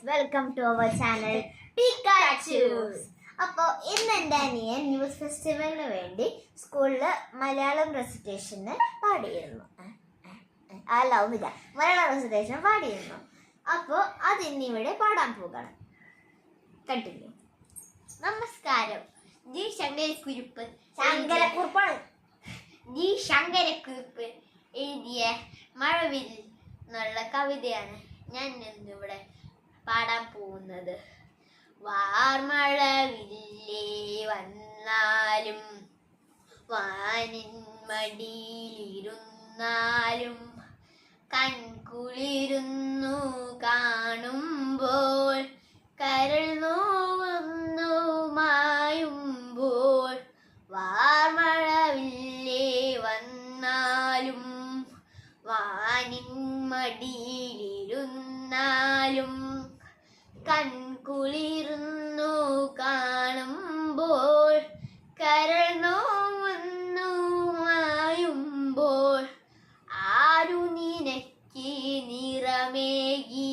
Welcome to our channel Pikachus. അപ്പോൾ ഇന്ന് എൻ്റെ അനിയൻ ന്യൂസ് ഫെസ്റ്റിവലിന് വേണ്ടി സ്കൂളിൽ മലയാളം റെസിറ്റേഷന് പാടിയിരുന്നു. മലയാളം റെസിറ്റേഷൻ പാടിയിരുന്നു. അപ്പോൾ അതിന്നിവിടെ പാടാൻ പോകണം. കണ്ടിന്യൂ. നമസ്കാരം. ജി ശങ്കരക്കുറുപ്പ് എഴുതിയ മഴവിൽ എന്നുള്ള കവിതയാണ് ഞാൻ ഇന്നിവിടെ പാടാൻ പോകുന്നത്. വാർമഴവില്ലേ വന്നാലും വാനിൻ മടിയിലിരുന്നാലും കൺകുളിരുന്നു കാണുമ്പോൾ കരൾ നോവുന്നു മായുമ്പോൾ. വാർമഴവില്ലേ വന്നാലും വാനിൻ മടിയിലിരുന്നാലും കൺകുളിർന്നു കാണുമ്പോൾ കരൾ നോവുന്നു മായുമ്പോൾ. ആരു നിനക്ക് നിറമേകി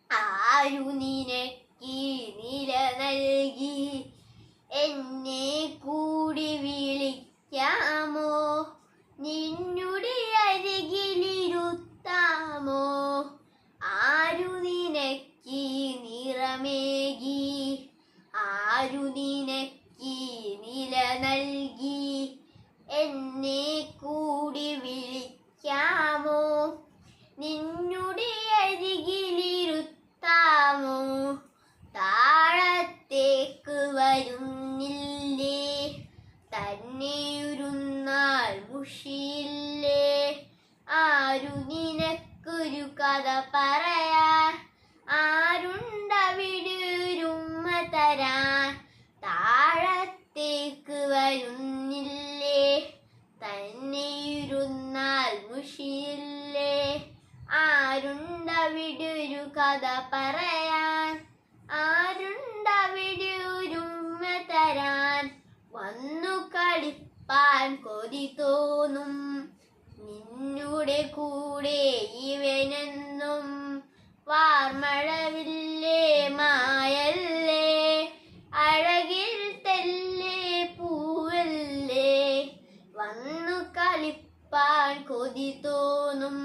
ആരു നിനക്ക് നില നൽകി എന്നെ കൂടി വിളിക്കാമോ നിന്നുടെ അരികിലിരുത്താമോ. ആരു നിനക്ക് നിറമേകി ആരു നിനക്ക് നില നൽകി എന്നെ കൂടി വിളിക്കാമോ നിന്നുടെ അരികിലിരുത്താമോ. താഴത്തേക്ക് വരുന്നില്ലേ തന്നെയൊരുന്നാൾ മുഷിയില്ലേ. ആരു നിനക്കൊരു കഥ പറയാൻ ആരുണ്ടവിടുരുമ്മ തരാൻ. താഴത്തേക്ക് വരുന്നില്ലേ തന്നെയിരുന്നാൽ മുഷിയില്ലേ. ആരുണ്ടവിടൊരു കഥ പറയാൻ ആരുണ്ടവിടുരുമ്മ തരാൻ. വന്നു കളിപ്പാൻ കൊതി തോന്നും നിന്നുടെ കൂടെ ഇവനെന്നും. വാർമഴവില്ലേ മായല്ലേ അഴകിൽ തെല്ലേ പൂവല്ലേ. വന്നു കളിപ്പാൻ കൊതി തോന്നും